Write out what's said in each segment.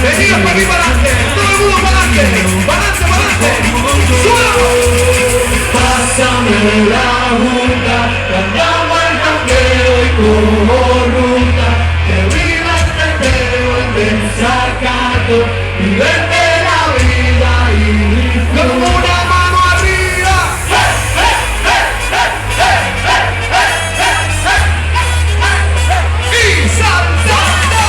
Venimos para aquí, para adelante. Todo el mundo para adelante. Para adelante, para adelante. ¡Súbelo! Pásame la junta, que andamos en cambio y como ruta. Que viva el teteo, el desacato y vende la vida y disfruta. Una mano arriba. Y saltando.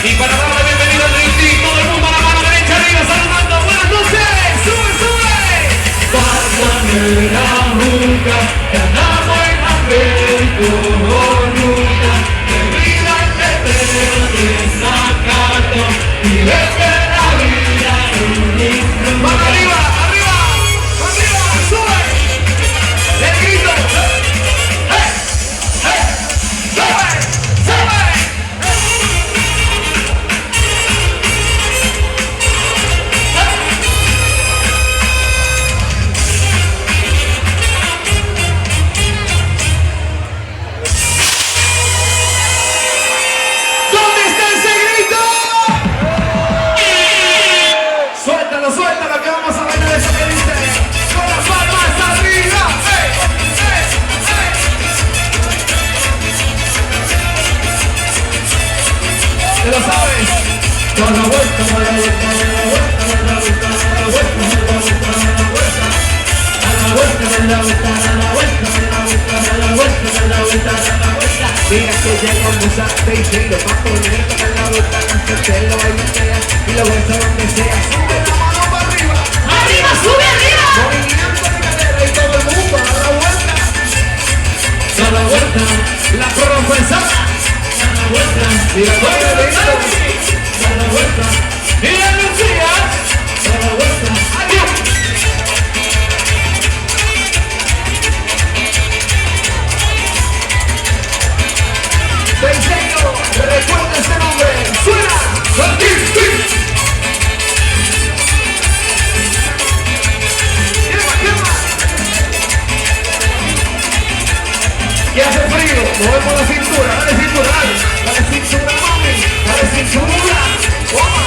Y para dar la bienvenida al Dream Team, todo el mundo a la mano derecha arriba saludando. Buenas noches, sube, sube. Pásame la juca, que andamos en hambre y como nunca. Que viva el teteo, desacato y vete la vida y disfruta. ¡Mano arriba, arriba, arriba, sube! ¡El grito! ¡Hey, hey, sube, sube! Suéltalo, que vamos a bailar eso que dice. Con las palmas arriba. ¡Hey! ¡Hey! ¡Hey! ¿Te lo sabes? Da la vuelta, da la vuelta, da la vuelta, da la vuelta, da la vuelta, da la vuelta, da la vuelta, da la vuelta, da la vuelta, da la vuelta, da la vuelta, da la vuelta, da la vuelta. Mira que llegamos a Daisy, lo va a poner para la vuelta, que lo bailotea y lo besa donde sea. Sube la mano para arriba. ¡Arriba, sube arriba! Movimiento de cadera y todo el mundo da la vuelta. Da la vuelta, la profesora. Da la vuelta, y la vuelta de esto. Da la vuelta, y la Lucía. Da la vuelta, adiós. Te enseño, recuerda este nombre. Suena, y hace frío, movemos la cintura, dale cintura, dale cintura, mami, dale cintura, toma.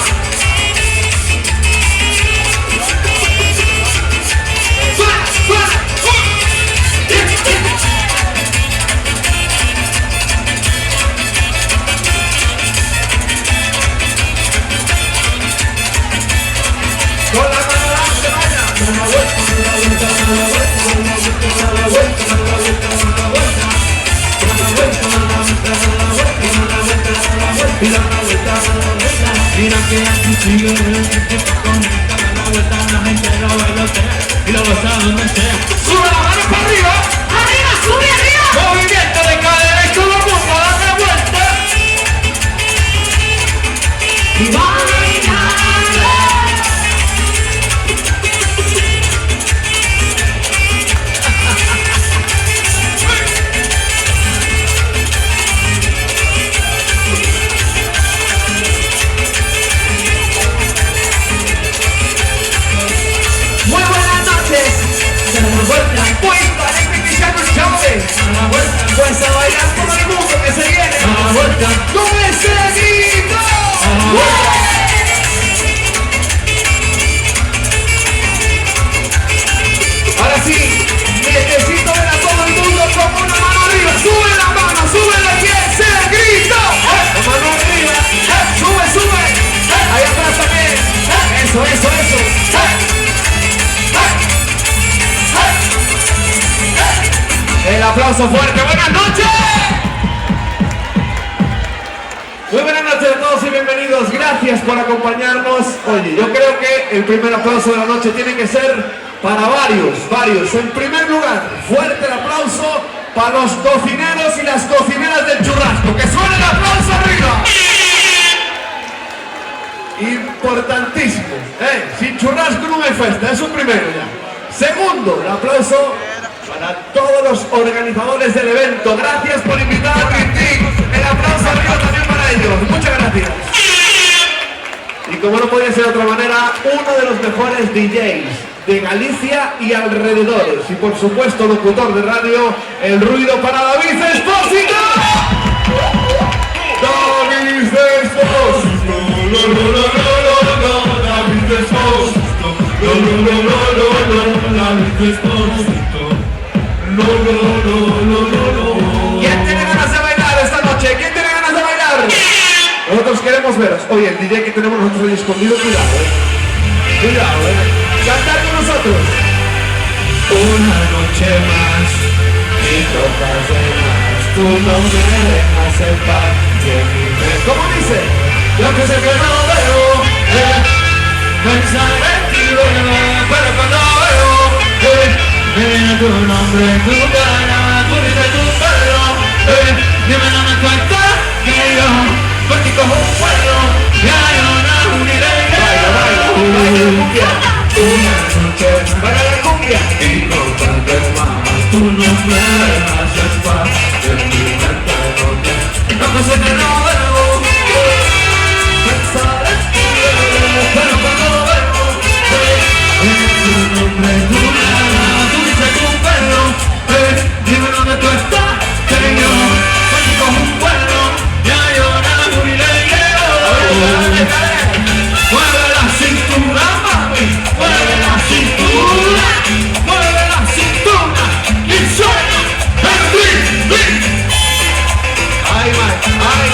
Suena, suena, con la mano adelante, vaya. Da la vuelta, da la vuelta, da la vuelta, da la vuelta, da la vuelta, da la vuelta, da la vuelta. Da la vuelta, da la vuelta, da la vuelta, da la vuelta, da la vuelta, y da la vuelta, da la vuelta. Mira que aquí sigue el tiempo conecta, da la vuelta, la gente lo bailotea y lo goza donde sea. Sube la mano para arriba. Arriba, sube arriba. Movimiento de cadera y todo el mundo da la vuelta. Y baila. Pues a bailar todo el mundo que se viene a la vuelta con ese grito. Ahora sí, necesito ver a todo el mundo con una mano arriba. Sube la mano, súbela y ese grito. La mano arriba, sube, sube. Ahí atrás también. Eso, eso, eso. El aplauso fuerte. ¡Buenas noches! Muy buenas noches a todos y bienvenidos. Gracias por acompañarnos. Oye, yo creo que el primer aplauso de la noche tiene que ser para varios. En primer lugar, fuerte el aplauso para los cocineros y las cocineras del churrasco. ¡Que suene el aplauso arriba! Importantísimo. Sin churrasco no hay festa, es un primero ya. Segundo, el aplauso para todos los organizadores del evento. Gracias por invitar a Dream Team. los mejores DJs de Galicia y alrededores. Y por supuesto, locutor de radio, el ruido para David Espósito. David Espósito. David Espósito. David Espósito. ¿Quién tiene ganas de bailar esta noche? ¿Quién tiene ganas de bailar? Nosotros queremos veros. Oye, el DJ que tenemos nosotros ahí escondido, cuidado, cuidado, cantar con nosotros. Una noche más y tocas de más. Tú no me dejas en paz. ¿Cómo dice? Yo que sé que no veo, pensar en ti, pero cuando veo, viene tu nombre, tu cara, tu risa y tu pelo. Dime dónde tú estás, que yo por ti cojo un vuelo. Ya yo no uniré. Baila, baila, cumbia. Una noche, baila la cumbia. Y copas de más, tú no me dejas en paz. De mi mente no sé que no veo, pensar en ti, pero cuando veo, tu nombre, tu cara, tu risa y tu pelo. Dime dónde tú estás, que yo por ti cojo un vuelo. Ya yo no uniré. Mueve la cintura, mami, mueve la cintura, mueve la cintura y suena el beat. Ay, man, ay.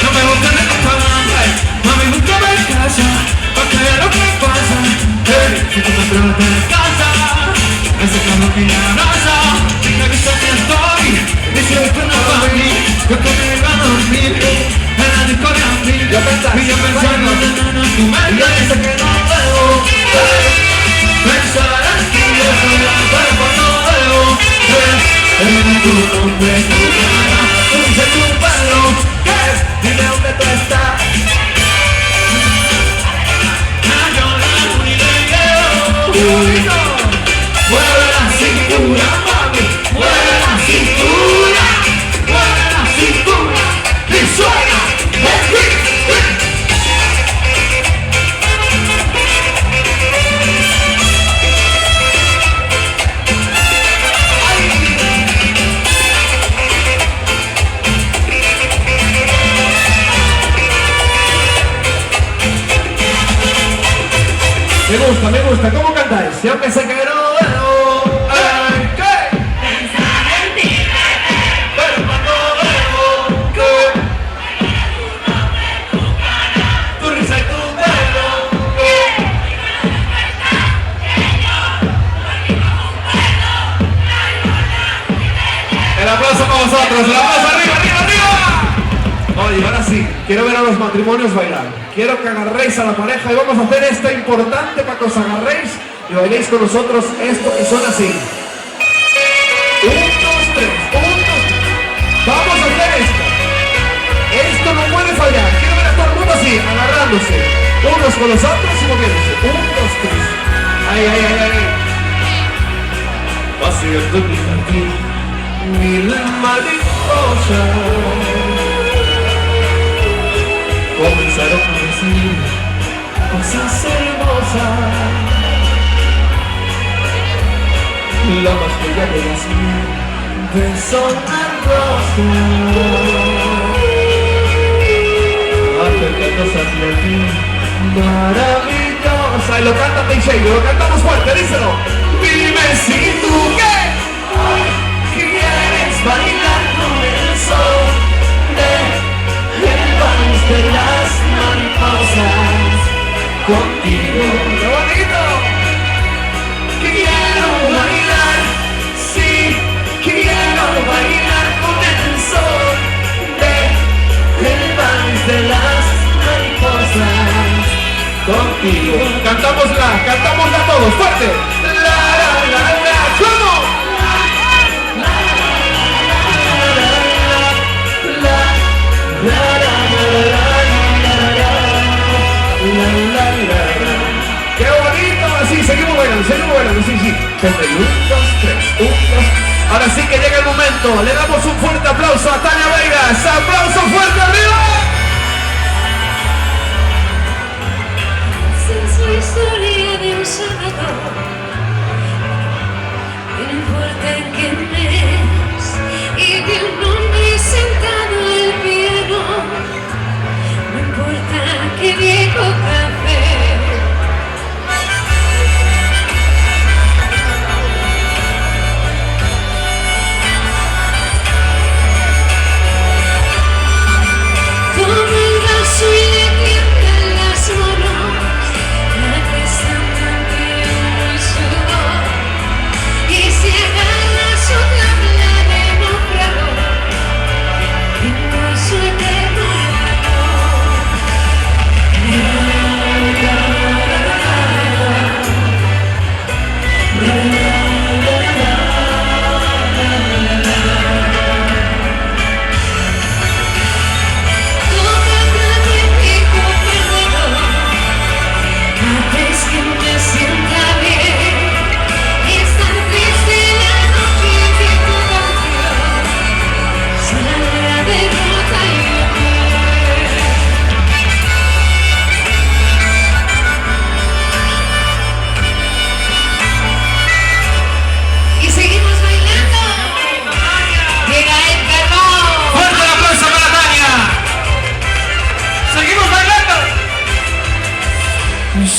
No me gusta de compadre, mami, búscame en casa, pa' que vea lo que pasa. Si tú me tratas en casa, ese carro que ya abraza, dime que estoy estoy, dice esto no va a mí, yo que me iba a dormir, en la disco de Ambi, y yo pensando en tu mente, y yo dice que no veo, pensar en ti, pero cuando veo, en tu nombre, tu cara, tu risa y tu pelo, dime dónde tú estás. Mueve la cintura, mami, mueve la cintura, mueve la cintura y suena el beat. Me gusta, ¿cómo cantáis? Si aunque sé que no veo, ¿qué? Pensar en ti, pero cuando veo, ¿qué? Tu risa y tu pelo, el aplauso para vosotros, el aplauso arriba, arriba, arriba. Oye, ahora sí, quiero ver a los matrimonios bailar. Quiero que agarréis a la pareja y vamos a hacer esto importante para que os agarréis y bailéis con nosotros esto que suena así. 1, 2, 3, 1, 2, 3. Vamos a hacer esto. Esto no puede fallar. Quiero ver a todo el mundo así, agarrándose. Unos con los otros y moviéndose. 1, 2, 3. Ay, ay, ay, ay. Paseando aquí mil mariposas. Comenzaron a decir cosas hermosas. La más bella de las besos al rostro, acercándose hacia ti, maravillosa. Y lo canta Teixeira, lo cantamos fuerte, díselo. Dime si tú quieres bailar con el sol el vals de las mariposas contigo. ¡Qué bonito! Quiero bailar, sí, quiero bailar con el sol el vals de las mariposas contigo. Cantámosla todos, fuerte. ¿Cómo? ¡Qué bonito! Así, seguimos bailando, sí, sí. 1, 2, 3, 1, 2. Ahora sí que llega el momento. Le damos un fuerte aplauso a Tania Vegas. ¡Aplauso fuerte arriba! historia de un sábado. No importa qué mes y de un hombre sentado al piano. No importa qué viejo café. Toma el vaso y le tiemblan las manos, la que están tan frío y sudor, y se agarra su tabla de naufragor, tengo su eterno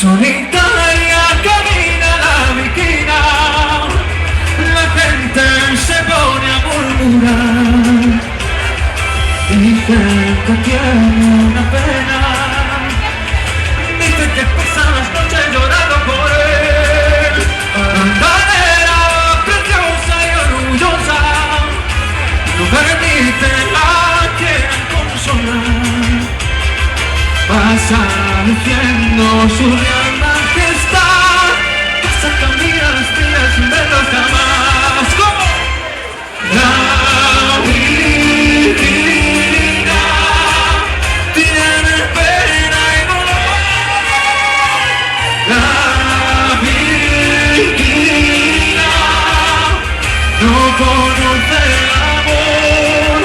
solitaria camina la viquina, la gente se pone a murmurar, dice que tiene una pena, dice que pasa las noches llorando por él, altanera, preciosa y orgullosa, no permite la quieran consolar. Pasa luciendo su real majestad, pasa camina los días sin verlos jamás. ¿Cómo? La virginidad tiene pena y dolor. La virginidad no conoce el amor.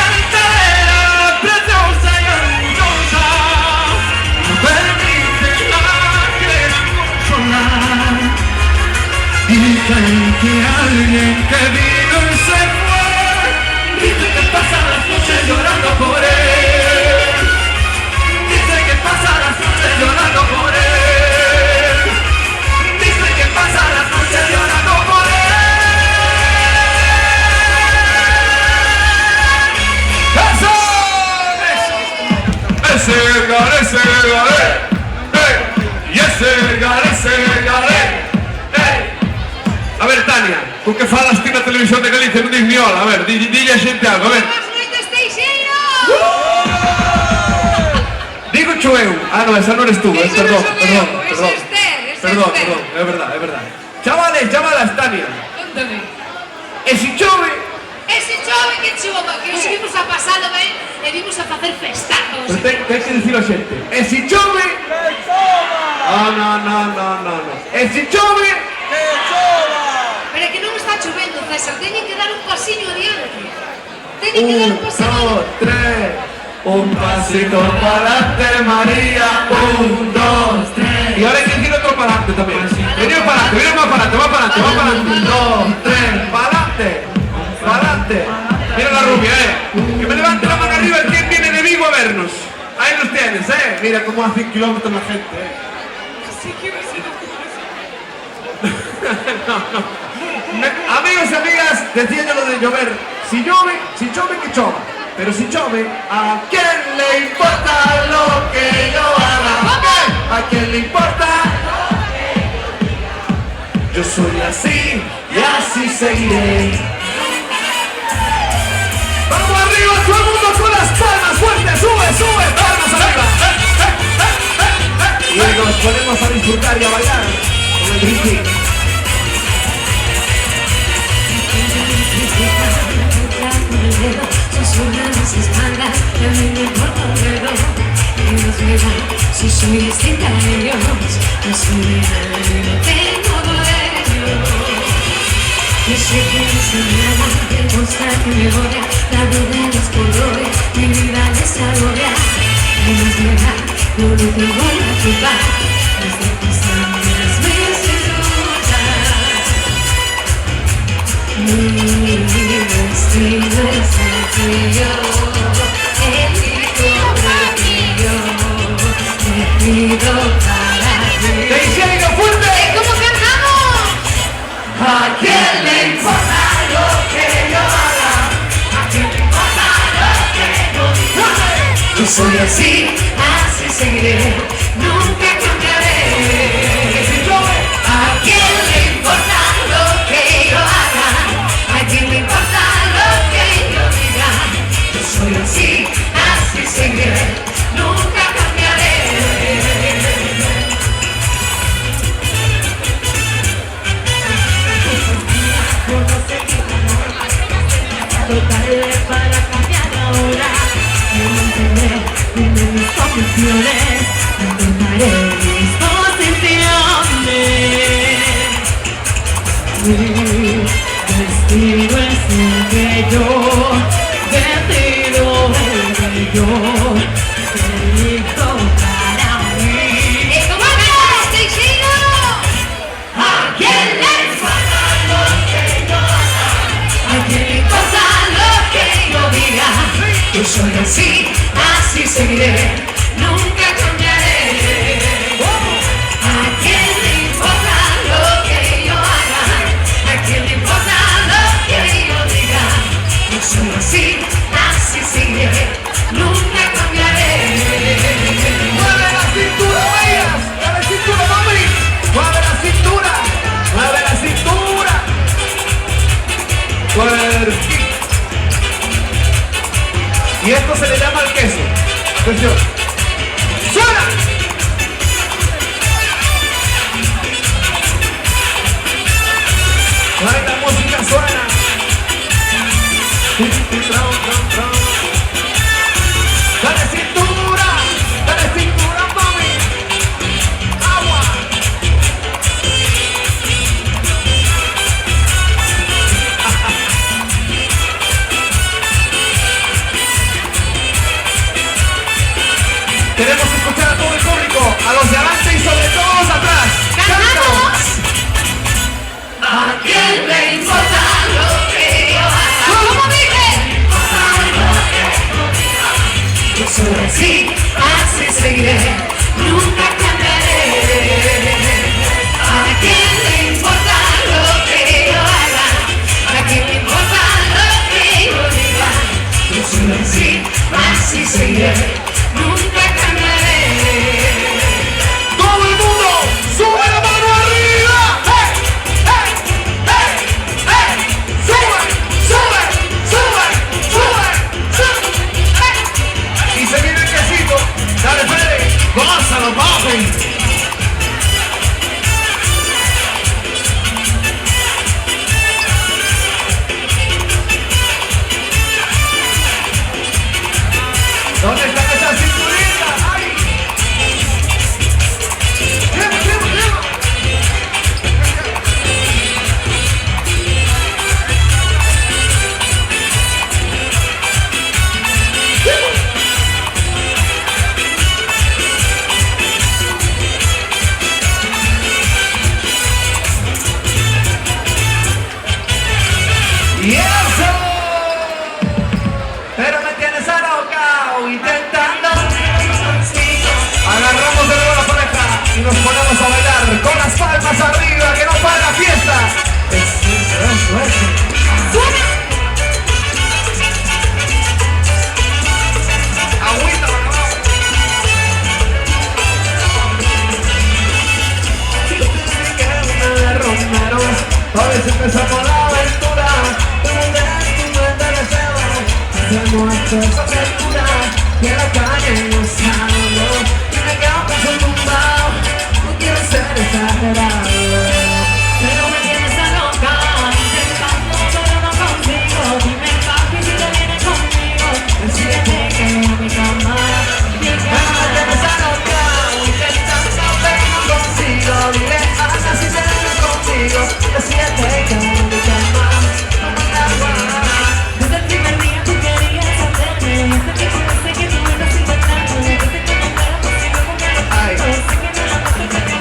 Altanera, preciosa y orgullosa, dicen que alguien que vino y se fue, dice que pasa las noches llorando por él, dice que pasa las noches llorando por él, dice que pasa las noches llorando por él. ¡Eso! ¡Ese gare! ¡Y ese gare! A ver, Tania, tú que falas ti na televisión de Galicia, non dis miola, a ver, dille a xente algo, a ver. ¡As noites, Teixeira! Digo cho eu. Ah, no, esa non eres tú, perdón, Perdón, é verdad. Chavalas, Tania. Conta-me. E si chove? Ese chove que chova, que os vimos a pasado ben e vimos a facer festazos. Pero ten que dicir a xente. E si chove? Que chova! No. E si chove? Que chova! Pero é que non está chovendo, César, teñen que dar un pasiño adiante. Teñen que dar un pasiño adiante. 1, 2, 3. Un pasito para adelante, María. 1, 2, 3. Y ahora hay que decir otro para adelante también. Venid para adelante, va para adelante. 1, 2, 3. Para adelante. Mira la rubia, que me levante la mano arriba el quien viene de Vigo a vernos. Ahí los tienes, Mira cómo a 100 kilómetros la gente, No. Amigos y amigas, decía yo lo de llover. Si chove, que chova. Pero si chove, ¿a quién le importa lo que yo haga? ¿A quién le importa? Yo soy así y así seguiré. ¡Vamos arriba, todo el mundo con las palmas fuertes! ¡Sube, palmas arriba! Y hoy nos ponemos a disfrutar y a bailar con el Ricky. Susurra mis espaldas, que a mí me importa un dedo. Ellos me dan, si soy distinta a ellos. No soy de nadie, no tengo dueño. Yo sé que no soy nada, que consta que me odia. La vida de los colores, mi vida les agobia. Ellos me dan, no lo tengo la culpa. las circunstancias me seducen. Mi destino es el tuyo, el hijo brillo, te pido para ti. ¡Te hicieron fuerte! ¿Cómo cantamos? ¿A quién le importa lo que yo haga? ¿A quién le importa lo que yo diga? Yo soy así, así seguiré, nunca cambiaré. ¿A quién le importa lo que yo haga? ¿A quién le importa lo que yo diga? Yo soy así, así seguiré, nunca cambiaré. Tocaré para cambiar ahora. Me mantendré firme en mis convicciones. No tomaré mis posiciones. Mi destino es el que yo decido, el que yo elijo para mí. ¿Cómo ves, Teixeira? ¿A quién le importa lo que yo haga? ¿A quién le importa lo que yo diga? Yo soy así, así seguiré, nunca cambiaré. ¿A quién le importa lo que yo haga? ¿A quién le importa lo que yo diga? Yo soy así, así seguiré, nunca cambiaré. ¡Mueve la cintura, bellas! ¡Mueve la cintura, mami! ¡Mueve la cintura! ¡Mueve la cintura! Fuerte. Y esto se le llama el queso. Atención. ¡Suena! Ahí la música suena. Dale cintura, mami. Agua. Queremos escuchar a todo el público, a los de adelante y sobre todo los atrás. ¡Cantamos! ¿A quién le importa lo que yo haga? ¿Cómo dije? Yo soy así, así seguiré, nunca cambiaré. ¿A quién le importa lo que yo haga? ¿A quién le importa lo que yo diga? Yo soy así, así seguiré, nunca cambiaré. Todo el mundo, sube la mano arriba. ¡Hey! ¡Hey! ¡Hey! ¡Hey! ¡Sube! ¡Sube! ¡Sube! ¡Sube! ¡Sube! ¡Hey! Y se viene el quesito. Dale, Freddy. Gózalo, papi. ¿Dónde están esas cinturitas? ¡Ay! ¡Lleva, lleva, lleva! ¡Y eso! Pero me tienes alocao intentando. Agarramos de nuevo la pareja y nos ponemos a bailar con las palmas arriba, que no para la fiesta. Eso. Agüita para abajo. A veces empezamos la aventura, pero de tu mente deseo. Hacemos esta aventura, que la calle no salgo, y me quedo casi tumbado, no quiero ser exagerado. Pero me tienes loca, intentando pero no consigo. Dime papi si te vienes conmigo. Decídete que a mi cama, mi Pero me tienes alocado, intentando pero no consigo. Dile anda si te vienes conmigo, decídete que a mi cama, no me agua. desde el primer día tú querías hacerme. Desde que comencé que tú estás intentando. Desde que no me lo consigo con el Ay. sé que no lo vas a tener.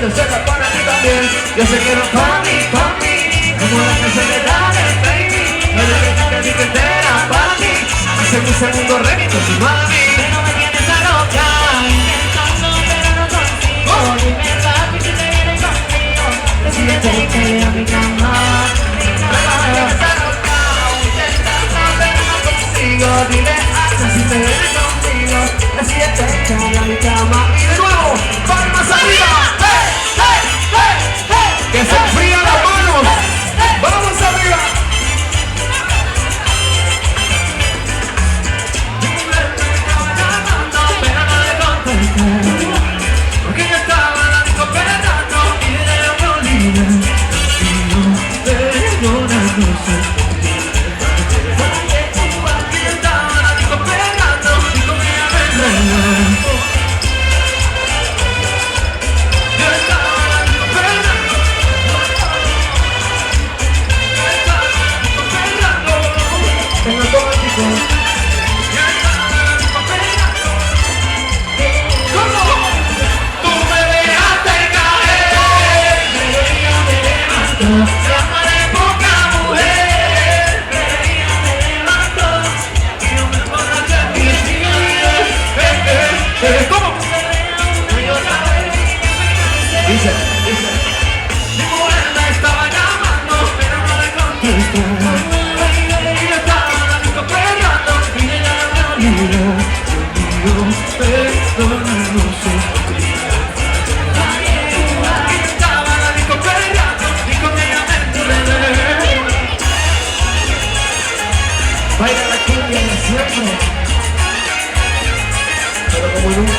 yo sé que para ti también. Yo sé que no para mí, como la que se le da de baby. No le digas que ni que entera para ti. Hace un segundo remix con tu mami. Pero me tienes a loca, intentando pero no consigo. Dime papi si te vienes conmigo, decídete y cae a mi cama. Pero me tienes arrojado, intentando pero no consigo. Dile algo si te vienes conmigo, decídete y cae a mi cama. Y de nuevo, palmas arriba. ¡Hey, hey, hey, hey! Que se enfrían las manos. ¡Vamos arriba! Porque yo estaba en la disco esperando y de no olvidar. Y no perdonarnos. Porque yo estaba en la disco esperando y con ella me enredé. Yo estaba en la disco esperando. Yo estaba en la disco esperando. Tengo todo el disco. Yo estaba en la disco esperando. ¿Cómo? Tú me dejaste caer. Me levantó. Llama de poca mujer. Me levantó. Y yo me emborraché y decidí. ¿Cómo? Dice. Mi mujer me estaba llamando, pero no le contestó. Y yo estaba en la disco esperando y ella me olvidó. Dios mío, perdónanos. Y yo estaba en la disco esperando y con ella me enredé. Baila la cumbia de siempre, pero como nunca.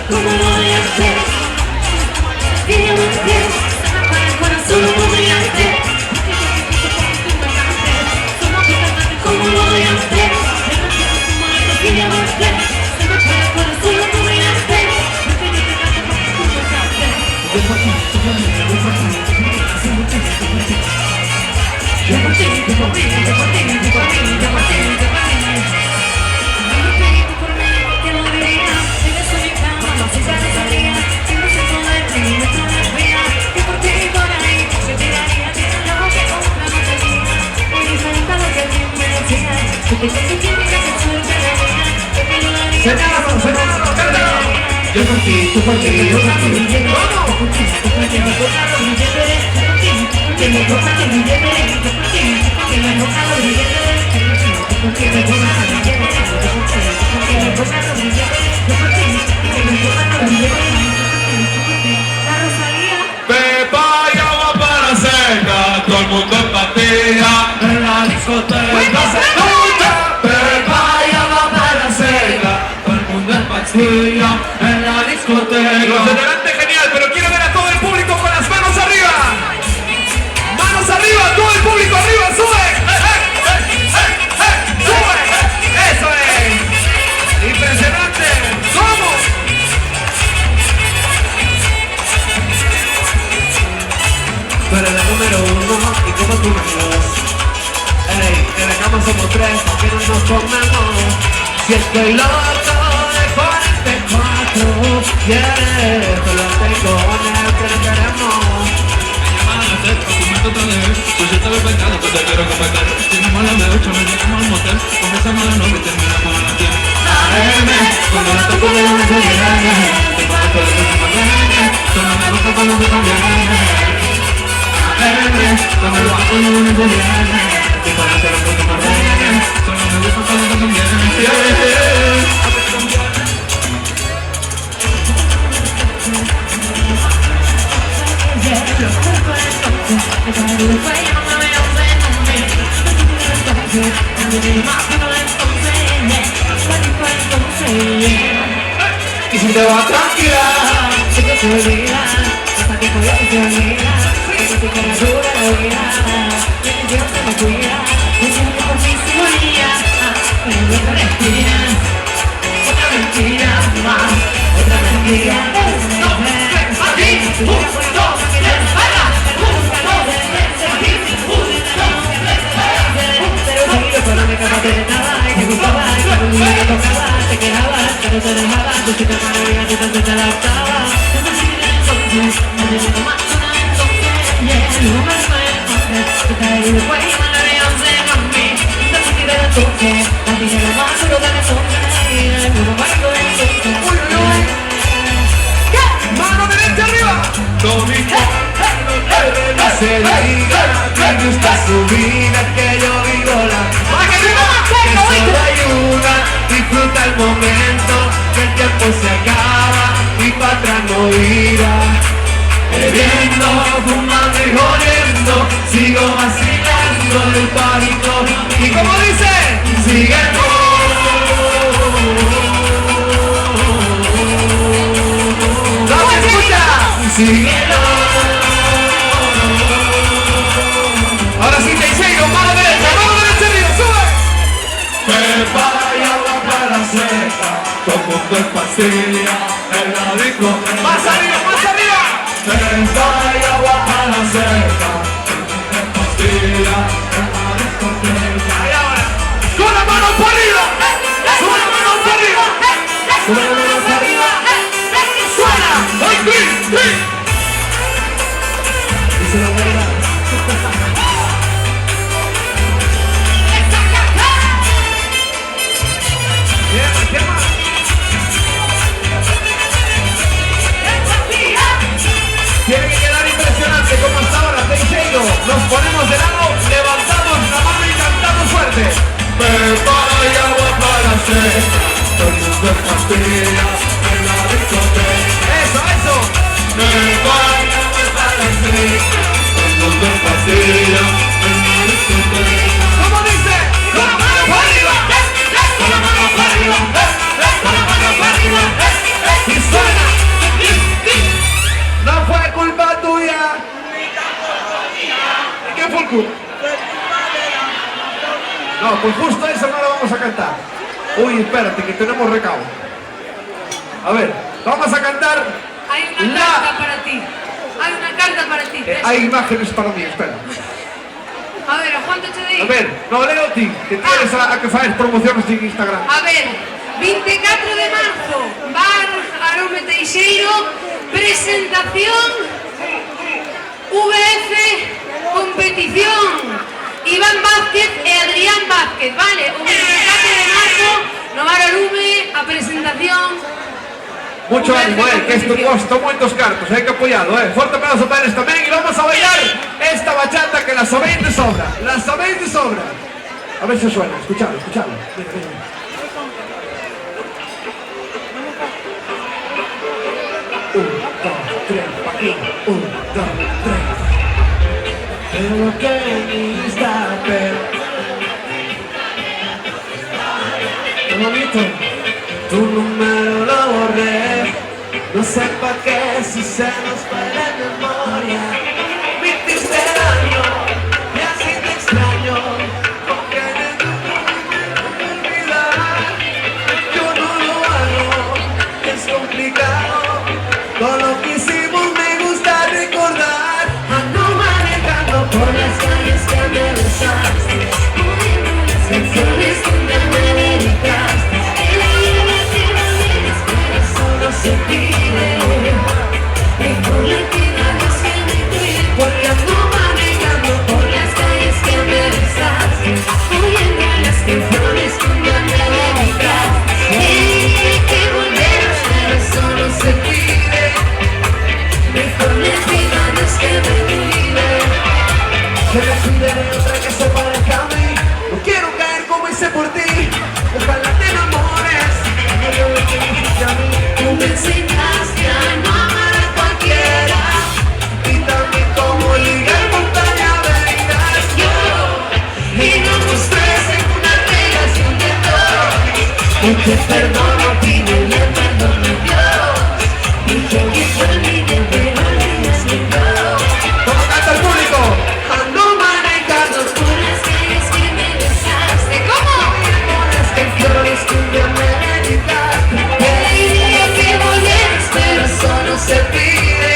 ¿Cómo voy a hacer? Dígame qué, se me para el corazón, ¿cómo voy a hacer? ¿Cómo voy a hacer? Dígame qué, se me para el corazón, ¿cómo voy a hacer? Señalo, cántalo. Yo por ti, tú por ti, yo por ti. ¿Cómo? Pepa y agua para seca, todo el mundo en patilla en la discoteca se escucha. Pepa y agua para seca, todo el mundo en pastilla en la discoteca. Los de delante genial, pero quiero ver a todo el público con las manos arriba. Manos arriba, todo el público arriba, sube. Sube. Eso es. Impresionante. ¿Cómo? Tú eres la número uno y como tú menos. Ey, en la cama somos tres, aunque no nos comemos. Si estoy loco de 44, yeah, solo tengo una que no queremos. Tu yo estaba pecado, pues te quiero completar. Llegamos a las de 8, nos llegamos al motel. Comenzamos a las 9 y terminamos a las 10. Cuando la toco de una señora, te pago todo lo que se mantiene. Solo me gusta cuando se conviene. Cuando lo hago de una señora, te pago todo lo que se mantiene. Solo me gusta cuando te conviene. Y si te vas tranquila, Si te olvida, hasta que por eso te olvida, porque tu cara dura la vida, y Dios te me cuida, y siempre por mi seguridad, pero no te respiras. way when the dancing on me. Don't you get a toque, la tijera más duro de la sombra. Como bailo en el toque. Uy, uy, uy. Mano derecha arriba. Domingo. No se diga, me gusta su vida, que yo vivo la que solo hay una, disfruta el momento, que el tiempo se acaba y para atrás no irá. Bebiendo, fumando y jodiendo, sigo vacilando el pánico. Y como dice, síguelo. ¿No se escucha? Síguelo. Ahora sí, Teixeiro, mano derecha arriba, sube. Pepa y agua para seca, como tu pastilla en la discoteca. Más arriba, más arriba. Pepa y agua para seca, pastilla en la discoteca. Y ahora, con la mano para arriba, sube la mano para arriba, sube la mano para arriba, suena, hoy, y se lo voy a dar. Tiene que quedar impresionante como hasta ahora, Teixeiro. Nos ponemos de lado, levantamos la mano y cantamos fuerte. Pepa y agua para hacer, todo el mundo en pastilla en la discoteca. Eso. Pepa y agua para hacer, todo el mundo en pastilla en la discoteca. ¿Cómo dice? Con la mano para arriba, con la mano para arriba, con la mano para arriba, y suena. No fue culpa tuya. ¿Y qué fue el culpa? No, pues justo eso no lo vamos a cantar. Uy, espérate, que tenemos recaudo. A ver, vamos a cantar. Hay una carta para ti. Hay una carta para ti. Hay imágenes para mí, espera. A ver, ¿a cuánto te digo? A ver, no, leo ti, que tienes a que faes promociones en Instagram. A ver, 24 de marzo, Bar Arome Teixeiro, presentación, VF, competición, Iván Vázquez e Adrián Vázquez, vale? O 24 de marzo, no Bar Arome, a presentación. Mucho ánimo, que esto costó muchos cartos, hay que apoyarlo, Fuerte aplauso para ellos también y vamos a bailar esta bachata que la sabéis de sobra, A ver si suena, escuchadlo. Mira. 1, 2, 3, pa' aquí, 1, 2, 3. Pero que ni está, qué bonito. Tu número lo borré, no sé pa' qué si se nos fue de memoria. Me hiciste daño y así te extraño, porque de tu me olvidar. Yo no lo hago, es complicado, todo lo que hicimos me gusta recordar. Ando manejando por las calles que me besaste, poniendo las canciones que me dedicaste. Se pide, mejor le pido a Dios que me cuide, porque ando manejando por las calles que me besaste, oyendo las canciones que me dedicaste. Hay que volver, pero eso no se pide, mejor le pido a Dios que me cuide. Que me cuide de otra que se parezca a mí, no quiero caer como hice por ti, ojalá te enamores, de lo que me hiciste a mí. Tú me enseñaste a no amar a cualquiera y también cómo ligar montaña aventuras. Yo y nos mostrés en una relación de dos. Hoy te perdono, pídele perdón a Dios. Y yo que te olvide, pero olvides mi Dios. ¿Cómo canta el público? Ando manejando por las calles que me besaste. ¿Cómo? Por las canciones que me dedicaste. Pero eso no se pide,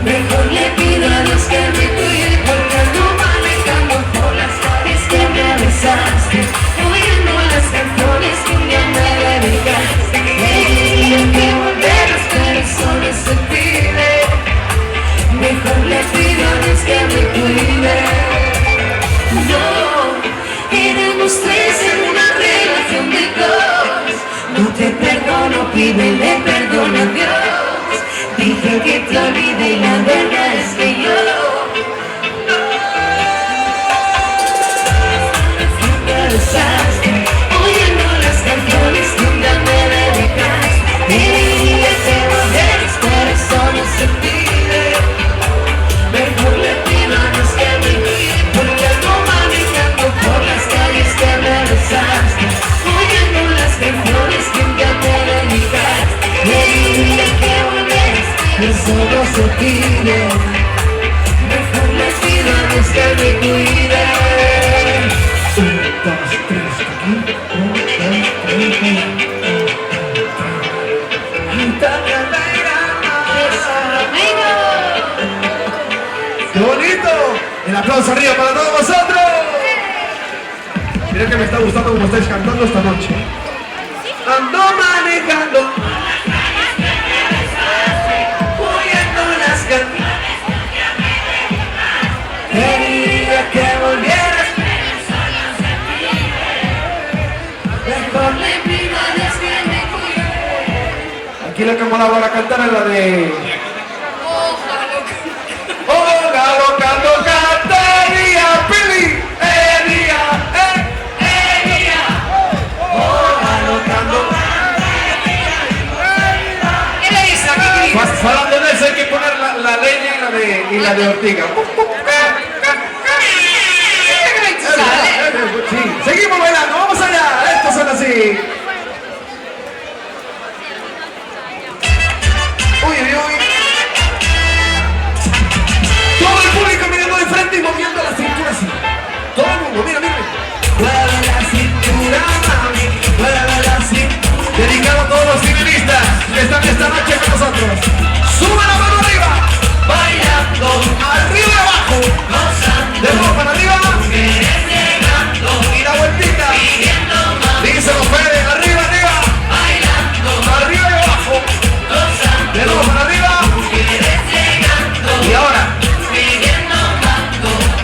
mejor le pido a Dios que me cuide, porque ando manejando por las calles que me besaste, oyendo las canciones que un día me Somos tres en una relación de dos. No te perdono, pídele perdón a Dios. Dije que te olvidé y la verdad es que yo oyendo las canciones que un día me dedicaste. Te diría que volveres, por eso no se pide. Mejor le pido a Dios que me guíe, porque ando manejando por las calles que me besaste. Oyendo las canciones que un día me dedicaste. Te diría que volveres, eso no se pide. Mejor le pido a Dios que me cuide. 1, 2, 3, aquí. 1, 2, 3, ¡qué bonito! El aplauso arriba para todos vosotros. Mira que me está gustando como estáis cantando esta noche. Ando manejando, oyendo las canciones. Quería que volvieras. Mejor le pido a Dios que me cuide. Aquí la que molaba la cantar es la de... Ojalá. Ojalá cuando cantaría Pili, ¿Qué le dice aquí? Hablando de eso hay que poner la leña y la de ortiga. Sí. Seguimos bailando, vamos allá. Estos son así. Uy, uy, uy. Todo el público mirando de frente y moviendo la cintura así. Todo el mundo, mira, mira. Mueve la cintura, mami. Mueve la cintura. Dedicado a todos los finalistas que están esta noche con nosotros. Sube la mano arriba. Bailando. Arriba y abajo. De nuevo para arriba. Y la vueltita. Díselo, Fede. Arriba, arriba. Arriba y abajo. De nuevo para arriba. Y ahora.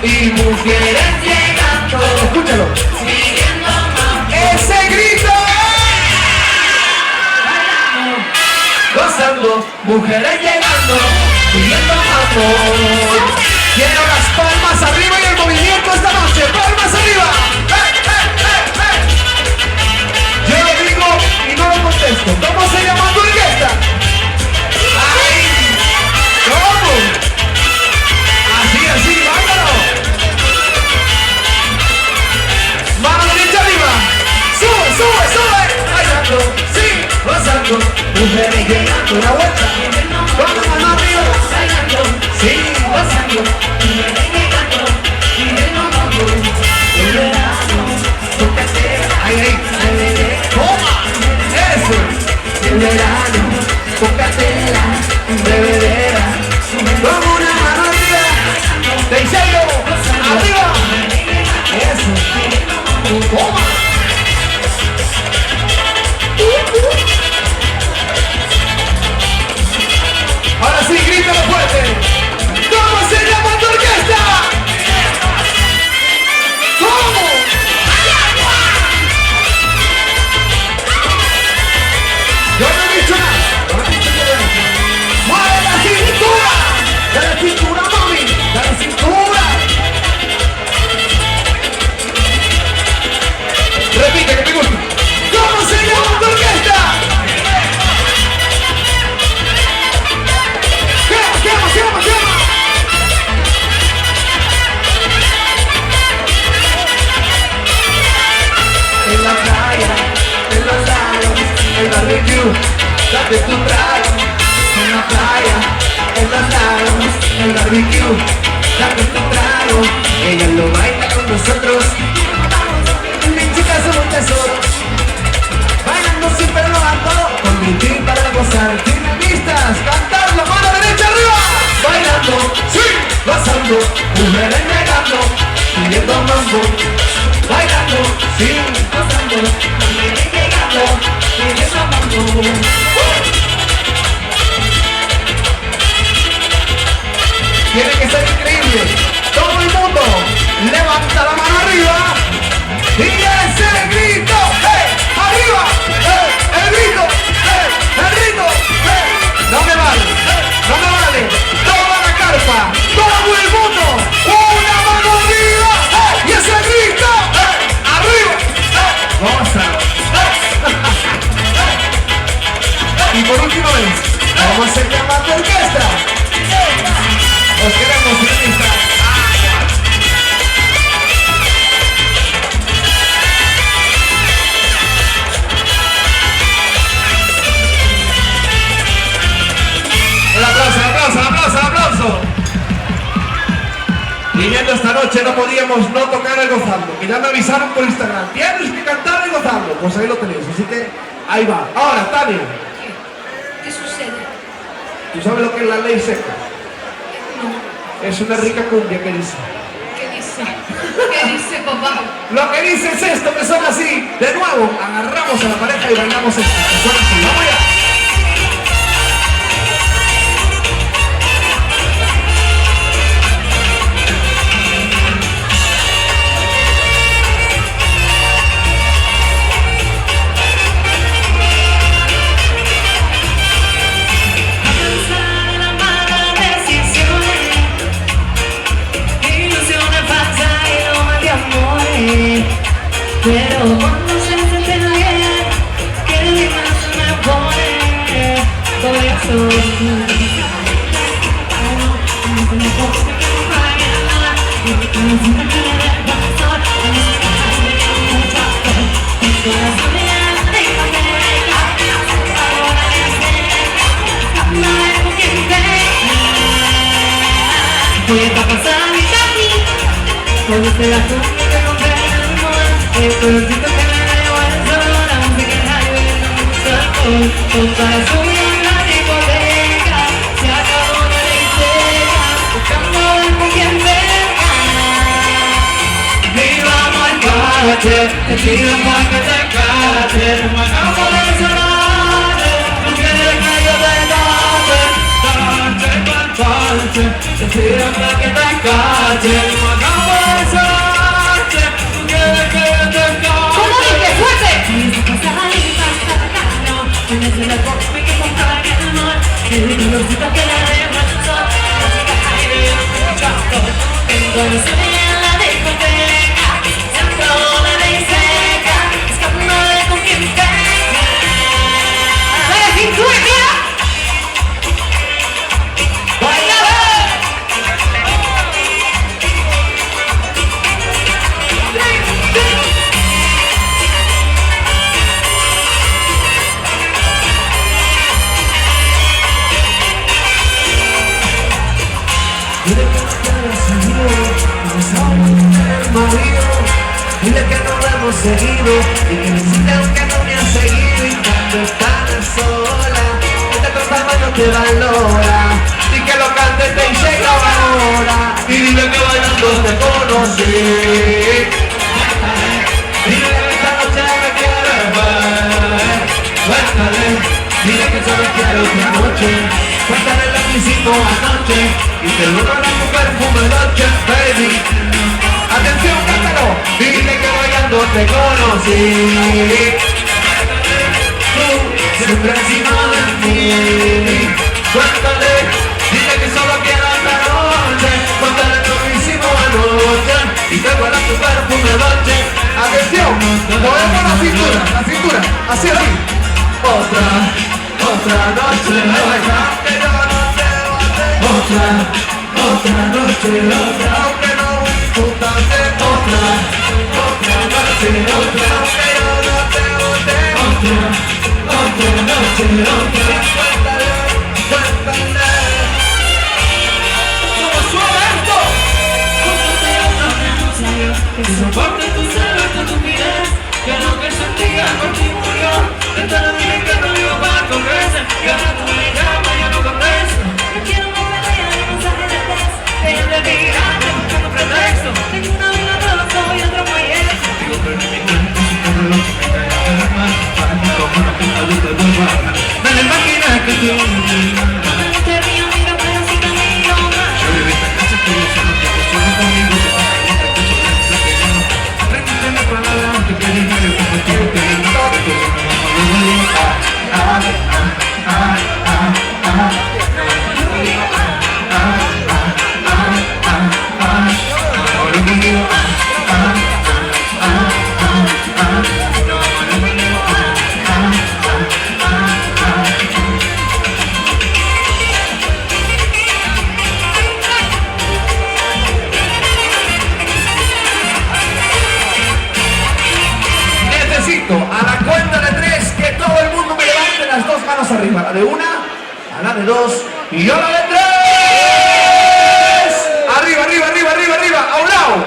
Y mujeres llegando. Escúchalo. Ese grito. Gozando. Mujeres llegando. Pidiendo amor. Quiero las palmas arriba y el movimiento esta noche. Palmas arriba. Yo lo digo y no lo contesto. ¿Cómo se llama tu orquesta? ¡Ay! ¿Cómo? Así, vámonos. Mano derecha arriba. Sube. Bailando, sí, gozando. Mujeres llegando, una vuelta. Vamos, mano arriba. Sí, gozando. Mujeres llegando. El verano, tócate. Ahí. Toma. Eso. El verano, tócatela. Bebedera. Vamos, una mano arriba. Teixeiro, arriba. Eso. Toma. Ahora sí, grítalo fuerte. ¿Cómo se llama tu orquesta? ¿Cómo? Yo no he dicho nada. ¡Mueve la cintura! ¡Dale cintura, mami! ¡Dale cintura! Repite, que me gusta. ¿Cómo se llama tu orquesta? ¡Quema! En la playa, en los lados, el barbecue, date tu trago. En la playa, en los lados, el barbecue, date tu trago. Ella lo baila con nosotros. Mis chicas somos tesoros. Bailando siempre lo ando, con mi team para gozar. Finalistas, cantar la mano derecha arriba. Bailando, sí, gozando, mujeres negando, pidiendo mambo. Bailando, sí, gozando, mujeres llegando, pidiendo mambo. Tiene que ser increíble. Todo el mundo levanta la mano arriba y noche no podíamos no tocar el gozando, que ya me avisaron por Instagram, tienes que cantar el gozando, pues ahí lo tenéis, así que ahí va. Ahora, Tania, ¿Qué sucede? ¿tú sabes lo que es la ley seca? No. Es una rica cumbia que dice. ¿Qué dice? ¿Qué dice, papá? Lo que dice es esto, que son así. De nuevo, agarramos a la pareja y bailamos esto. Que suena así. ¡Vamos ya! Pero cuando se siente bien, que más me pone, por eso voy a pasar mi camino, cuando se la cumbia que compré. El colorcito que me llevó al sol, la música en radio y el alcohol. Para subir la discoteca, se acabó la ley seca, buscando ver con quién venga. Y vamos al parche, te pido pa' que te caches, vamos a desolarte, no quieres que yo te cante. Cache pa'l parche, te pido pa' que te caches, vamos a desolarte, no quieres que yo te cante. ¿Cómo dices? ¡Fuerte! Desde la boca me que comprar el amor, el colorcito que le deja el sol, la música aire y mucho alcohol. Entonces en la discoteca, se acabó la ley seca, escapando de con quien venga. ¡La cintura, mira! Dile que no te hayas seguido, que me sabes el marido. Dile que no lo hemos seguido y que necesita que no me ha seguido. Y cuando estás sola, que te trataba no te valora. Y que lo cantes te llega ahora. Y dile que bailando te conocí. Dile que esta noche me quieres ver. Cuéntale, dile que solo quiero esta noche. Cuéntale lo que hicimos anoche y te lo dará tu perfume noche, baby. Atención, cántalo. Dile que bailando te conocí. Tú siempre encima de mí. Cuéntale, dile que solo quiero esta noche. Cuéntale lo que hicimos anoche y te guardas tu perfume noche. Atención, lo vemos la cintura, así así. Otra noche, aunque yo no te bote. Otra noche, aunque no disfrutaste. Otra noche, aunque yo no te bote. Otra noche, cuéntale. ¿Cómo suena esto? Que soporte tu celo, tu estupidez, que lo que sentía por ti murió. Entonces dile que no vivo para convencer, que ahora tú me llamas, yo no contesto. No quiero una pelea ni mensaje de texto, pero de mirarte buscando pretexto. Tengo una vida rosa y otra mujer. Digo, pero en mi cuerpo si te reloj me cae de la mano. Para mí como una pinta de te vuelvo a amar. Me la imaginas que tú No te río, mira, pero sí te miro más. yo viví esta casa que yo solo te solo conmigo. Te pasa en otra cosa de que yo no. Aprendiste la palabra, aunque te diga yo como tú no te digo. Entonces no vamos a volver. Necesito a la cuenta de 3 que todo el mundo me levante las dos manos arriba. La de 1, a la de 2 y a la de 3. Arriba, arriba, arriba, arriba, arriba. A un lado.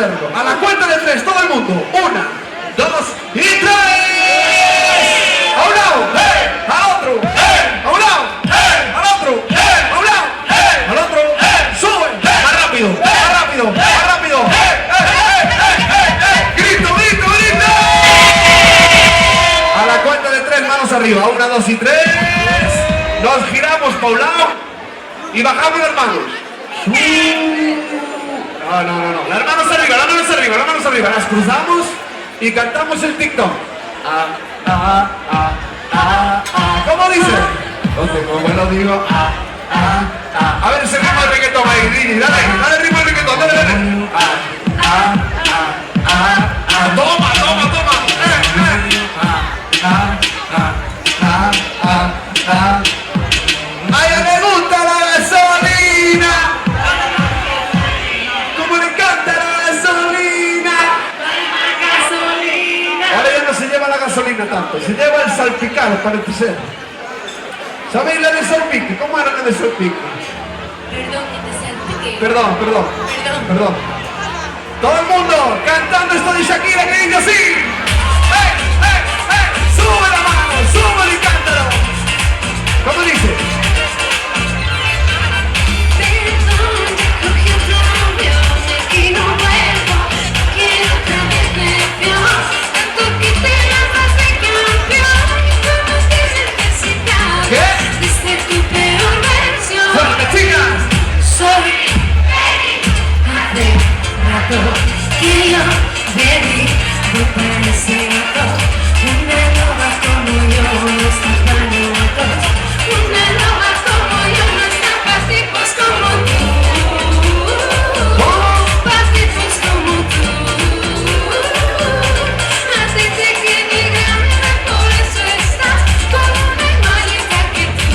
hacerlo. A la cuenta de 3, todo el mundo. 1, 2 y 3. A un lado, al otro, a un lado, al otro, a un lado, al otro. Sube, más rápido, más rápido, más rápido. Grito, grito, grito. A la cuenta de 3, manos arriba. 1, 2 y 3. Nos giramos para un lado y bajamos las manos. No. Las manos arriba, las manos arriba, las manos arriba. Las cruzamos y cantamos el TikTok. ¿Cómo dice? No tengo bueno, digo. A ver ese ritmo de reggaetón ahí, Dini. Dale ritmo de reggaetón, dale. Toma. A ella le gusta la gasolina. Como le encanta la gasolina. Ahora ya no se lleva la gasolina tanto, se lleva el salpicado, parece ser. ¿Sabéis la de salpique? ¿Cómo era la de salpique? Perdón, que te salpique. Perdón. Todo el mundo cantando esto de Shakira que dice así. Sube la mano, sube y cántalo. ¿Cómo dice? Perdón, ya cogí otro novio y no vuelvo. Quiero otra vez de Dios. Tanto que te llamas de campeón y como te necesitas. ¿Qué? Desde tu peor versión. ¡Fuerte, chicas! Soy hace rato que yo debí de parecer una loba como yo no está para novatos. Una loba como yo no está para tipos como tú. Para tipos como tú. A ti te quiere grande, por eso estás con una igualita que tú.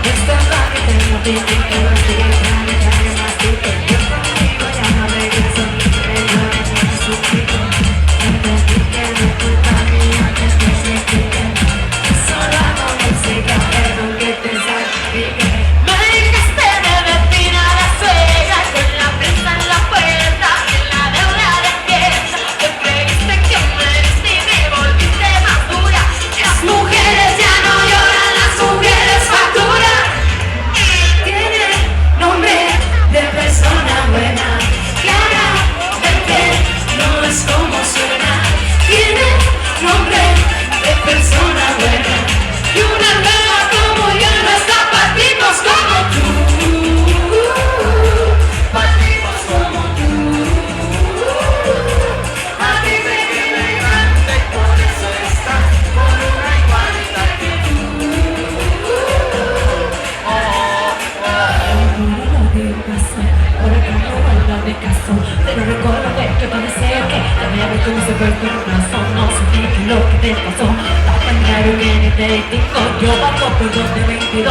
Esta es la que tengo, que no estoy entrando, más tú te yo conmigo, ya no regreso, pero no es un chico. Entendí que no es culpa mía, que te sentiste. Solo hago música, perdón que te salpique. Me dejaste de vecina a la suegra, con la prensa en la puerta, en la deuda de fiesta. Te creíste que me diste y me volviste más dura. Las mujeres ya no lloran, las mujeres facturan. Tiene nombre de persona buena, claramente no es como suena. Tiene nombre de persona buena y una nueva como yo no está para tipos como tú. Pa' tipos como tú. A ti te viene grande, por eso estás con una igualita que tú. Ahora que no vuelvo a mi caso, pero recuerdo que con deseo que te voy a ver cómo se fue tu corazón. No sé qué lo que te pasó. Está tan raro que ni te distingo. Yo bajo por 2 de 22.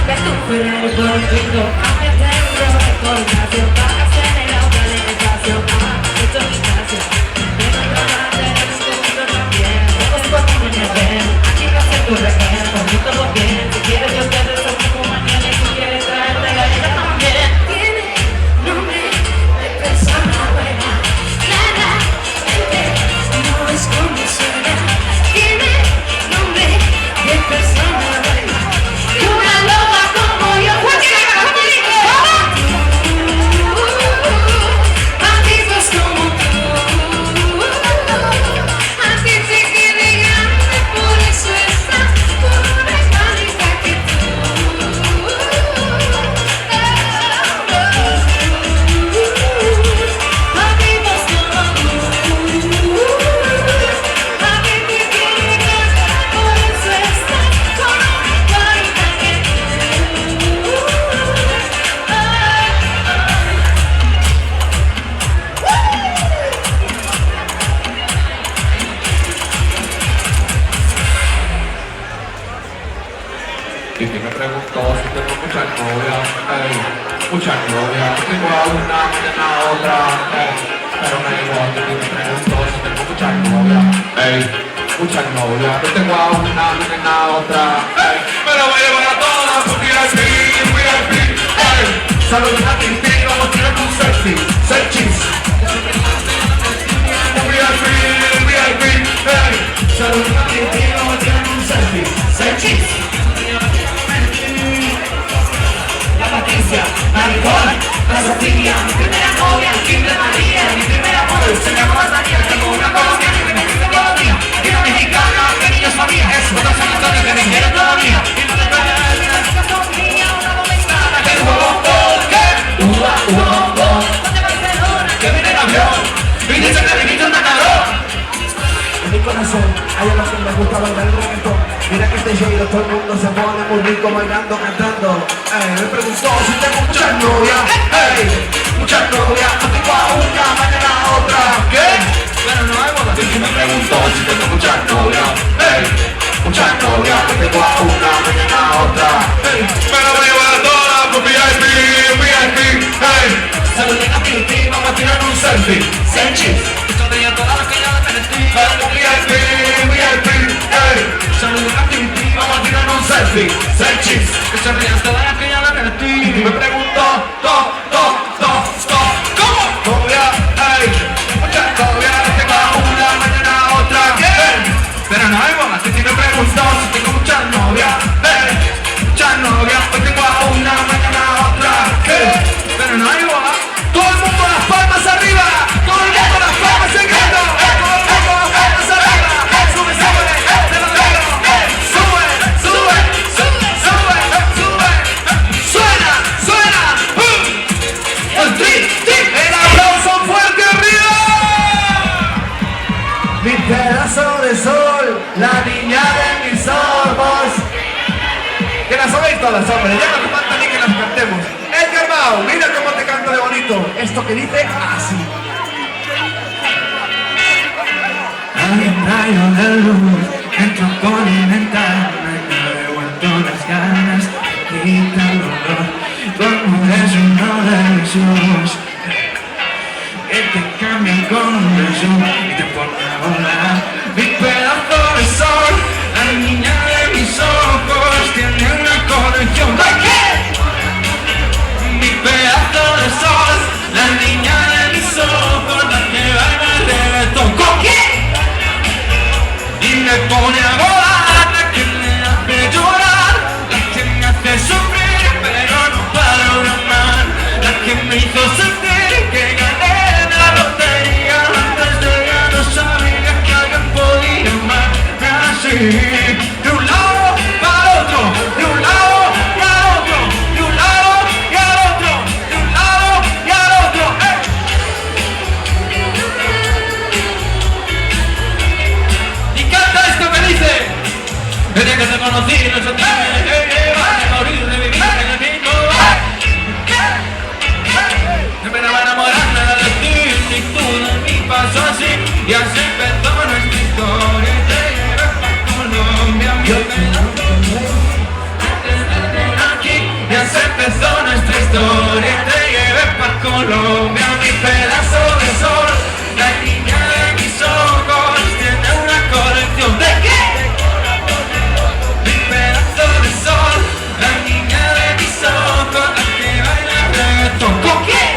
Ves tu Ferrari por un Twingo. Cámbiate el reloj de colgación. Pagas en el auto de espacio. Esto es mi espacio. Pero no va a tener un segundo también. Todos por ti me ven. Aquí no sé tu recuerdo. Yo todo bien. Si quieres yo te resuelvo como mañana. Y si quieres traerte galletas también. Tiene nombre de persona buena, claramente no es como suena. Tiene nombre de persona buena y una loba como yo no está para tipos como tú. A ti te quiere grande, por eso estás con una igualita que tú. Y que me preguntó si tengo muchas novias, muchas novias. Tengo a una, mañana a otra, pero me igual. Y me preguntó si tengo muchas novias, muchas novias. Yo tengo a una, mañana a otra, pero me llevan a todas. Saludos a Cristi, vamos a tirar un selfie. Selfies. VIP, VIP, hey. Saludos a Cristi, vamos a tirar un selfie. Selfies. La Patricia, la Nicole, la Sofía, mi primera novia, mi primera María, mi primera amor, se llama María, tengo una colonia, que me dice Colombia, y una mexicana, que ni yo sabía, es otra sanatoria que me quiere todavía, y no te pegas, una Sofía, una dominicana, que es huevón, que huevón, donde Barcelona, que viene el avión, y dice que viniste un cabrón. En mi corazón hay algo que me gusta bailar el reggaetón. Mira que este show todo el mundo se pone muy rico bailando, cantando. Me preguntó si tengo muchas novias. Muchas novias, no tengo a una, mañana a otra. ¿Qué? Pero no hay boda. Y me preguntó si tengo muchas novias. Muchas novias, no tengo a una, mañana a otra. Me la voy a llevar a todas por VIP, VIP. Saluden a Cristi, vamos a tirar un selfie. Selfies. Sonríe a todas las que ya la tenés. VIP, VIP. Saludos a Cristi, vamos a tirar un selfie. Selfies. Que se rían todas las que ya la tenés. Y me pregunto, ¿cómo? Novia, muchas novias, no tengo a una, mañana a otra. Pero no hay bodas, si me pregunto si tengo muchas novias. Muchas novias, hoy tengo a una, mañana a otra. Pero no hay bodas. Todo el mundo las palmas arriba. Todo el mundo las palmas en grito. Todo el mundo las palmas arriba. Sube, sube, te lo digo. Sube, sube, sube, sube, sube. Suena, suena. El el aplauso fuerte arriba. Mi pedazo de sol, la niña de mis ojos. Que las sabéis todas, hombres. Ya no te falta ni que las cantemos. Edgar Mau, mira cómo te canto de bonito. Esto que dice así. Hay un rayo de luz dentro continental, me ha devuelto las ganas, quita el dolor. Tu amor es uno de esos que te cambian con un beso y te pone a volar. Mi pedazo de sol, la niña de mis ojos, tiene una conexión. Mi pedazo de sol, la niña de mis ojos, la que baila el reggaetón. ¿Con quién? Y me pone a volar, la que me hace llorar, la que me hace sufrir, pero no paro de amar, la que me hizo sentir que gané la lotería, antes de ella no sabía que alguien podía amarme así. De un lado para otro, de un lado y al otro, de un lado y al otro, de un lado y al otro. Y canta esto que dice: desde que te conocí no sentí de morir, de vivir en el mismo bar. Me estaba enamorando de ti, y tú de mí pasó así, y así empezó nuestra historia. Y te llevé pa' Colombia, mi pedazo aquí, y así empezó nuestra historia. Y te llevé pa' Colombia, mi pedazo de sol, la niña de mis ojos tiene una colección. ¿De qué? Mi pedazo de sol, la niña de mis ojos, la que baila reggaetón. ¿Con quién?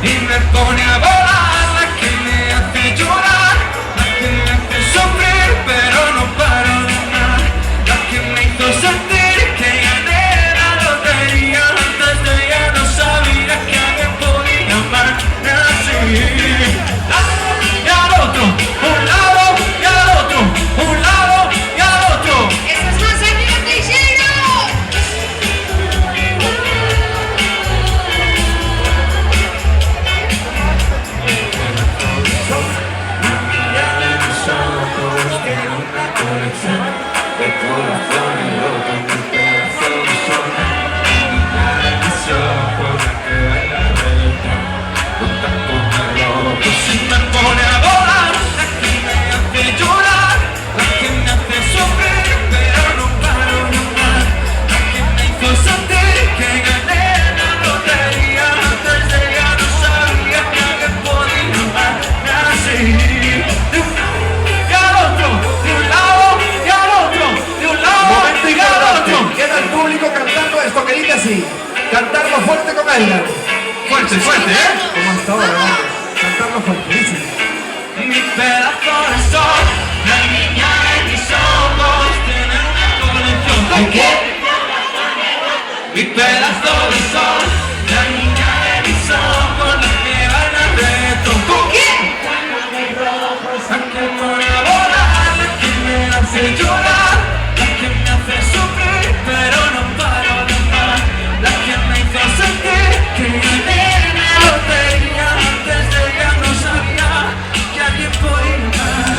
Y me pone a volar, la que me hace llorar, la que me hace sufrir, pero no paro de amar, la que me hizo sentir que gané la lotería, antes de ella no sabía que alguien podía amarme así. Y al otro, un lado y al otro, un lado y al otro. ¡Eso es más Emilio Teixeira! Tiene una colección de corazones locos, mi pedazo de sol, la niña de mis ojos, la que baila reggaetón, loca como loco. Si me pone a volar, la que me hace llorar, la que me hace sufrir, pero no paro de amar, la que me hizo sentir que gané la lotería, antes de ella no sabía que alguien podía amarme así. De un lado y al otro, de un lado Fuerte, fuerte, ¿eh? ¿Cómo hasta ahora? Cantarlo fuertísimo. Mi pedazo de sol, la niña de mis ojos tiene una conexión. ¿Con qué? Mi pedazo de sol, la niña de mis ojos, la que baila reggaetón. ¿Con quién? La que pone a volar, la que me hace llorar, la que me hace sufrir, pero no paro de amar, la que me hizo sentir que gané la lotería antes de ella no sabía que alguien podía amar.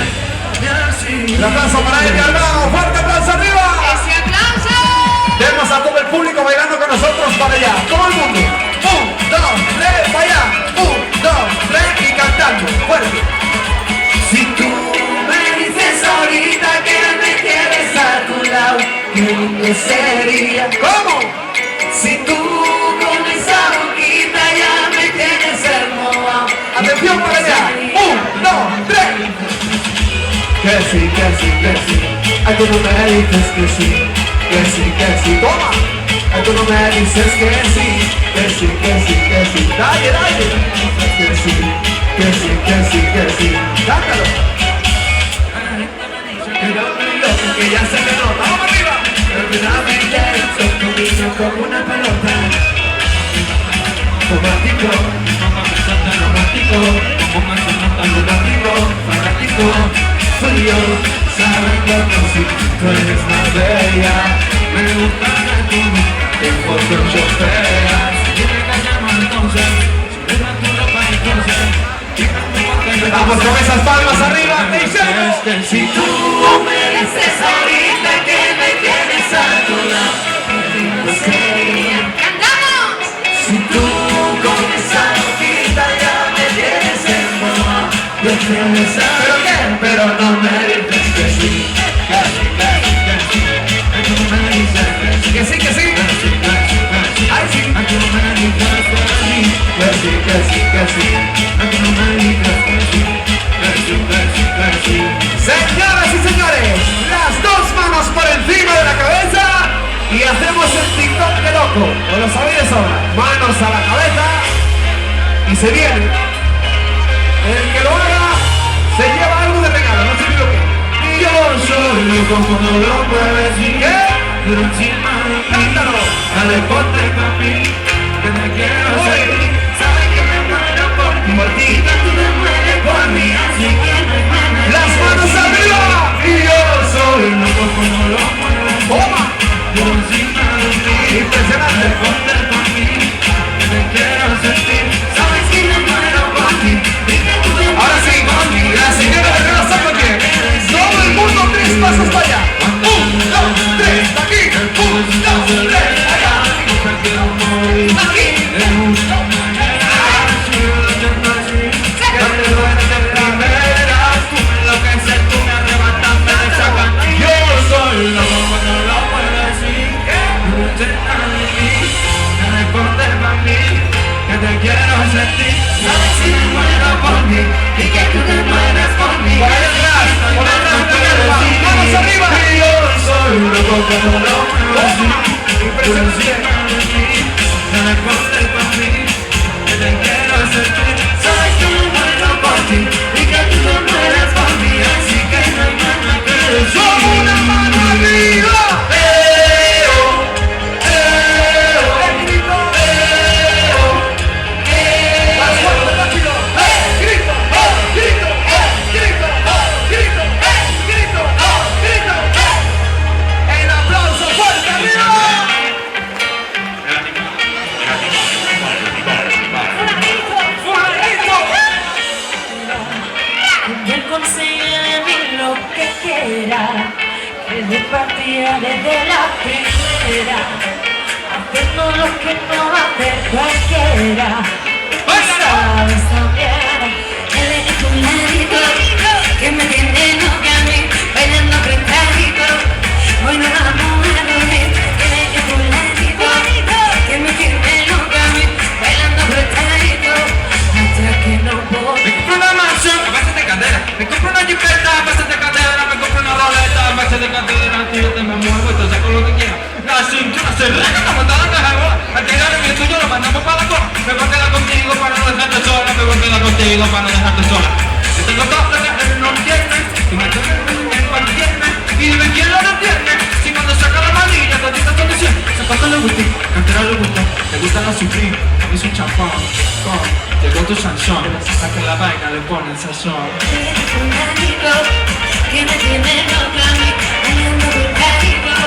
Y así. Un aplauso para Eddie Albao, fuerte aplauso arriba. ¡Ese aplauso! Tenemos a todo el público bailando con nosotros para allá. Todo el mundo. 1, 2, 3, para allá. 1, 2, 3 y cantando. Fuerte. Si tú me dices ahorita que me quieres a tu lado, qué lindo sería. ¿Cómo? Si tú con esa boquita ya me tienes hermosa. Atención para allá. 1, 2, 3. Que sí, que sí, que sí. Ay, tú no me dices que sí. Que sí, que sí. Toma. Ay, tú no me dices que sí. Que sí, que sí, que sí. Dale, dale. Que sí, que sí, que sí, que sí. Cántalo. Que ya se me nota. Vamos arriba. Perdóname, soy conmigo como una pelota. Romántico, romántico, romántico, fanático, frío, saben que no si tú eres más bella. Me gusta que tú te fotos yo feas. Dime que llamo entonces, si ves tu ropa entonces. Vamos con esas palmas arriba. Es que si tú me dices ahorita que me tienes a tu lado, no sería. ¡Cantamos! Si tú con esa boquita ya me tienes en moda, yo quiero saber. ¿Pero qué? Pero no me dices que sí, que sí, que sí, que sí. Tú me dices que sí, Que sí, que sí. que sí, que sí, que sí. Ay, sí. Tú me dices que sí, que sí, que sí, que sí. Tú me dices que sí, que sí, que sí, que sí. Señoras y señores, las dos manos por encima de la cabeza y hacemos el TikTok de loco. ¿O lo sabéis de sobra? Manos a la cabeza y se viene. El que lo haga se lleva algo de regalo, no sé ni lo que. Y yo soy loco cuando lo mueves y ¿Qué? pero encima de mí. Cántalo. Dale, ponte papi, que te quiero sentir. Sabes que me muero por ti, y que tú te mueres por mí, así que no hay manera. Las manos arriba. Y yo soy loco cuando lo mueves. Toma. Pero encima de mí. Impresionante. Dale, ponte papi, que te quiero sentir. Sabes que me muero por ti, y que tú te Ahora sí, mueres por mí. la señora de Casa Porque todo el mundo 3 pasos para allá. 1, 2, 3, aquí. 1, 2, 3, allá. Aquí. Quiero sentir, sabes si me muero por mí y que tú te mueres por mí. Por ahí atrás, por ahí atrás, manos arriba. Y yo soy loco como lo muevo así. Tú encima de mí, dale ponte por mí, que te quiero sentir. Sabes que me muero por ti y que tú te mueres por mí, así que no hay nada que decir. ¡Con una mano arriba! Más fuerte, rápido. Grito, grito, grito, grito, grito, grito. El aplauso fuerte arriba. Que él consiga de mí lo que quiera, que de partida desde la primera, haciendo lo que no va a hacer cualquiera. Tú sabes también, Él es tu ladito, que me tiene loca a mí, bailando apretadito. Hoy no vamos a dormir. Él es tu ladito, que me tiene loca a mí, bailando apretadito. Hasta que no puedo. Me compro una mansión, base de cadera. Me compro una jipeta, base de cadera. Me compro una boleta, base de cadera. Tío, te me muevo y te saco lo que quiera. La cintura se rega como toda la caja. Al llegar en el tuyo lo mandamos para la cola. Me voy a quedar contigo contigo para no dejarte sola. Yo tengo todo lo que él no entiende, y me toca el no entiende, y dime quién lo no entiende, si cuando saca la manilla, todita solución, zapato le gusta, cantera le gusta la sufrir, es un champán, llegó tu chanson, a que la vaina le pone el sazón. Un amigo que me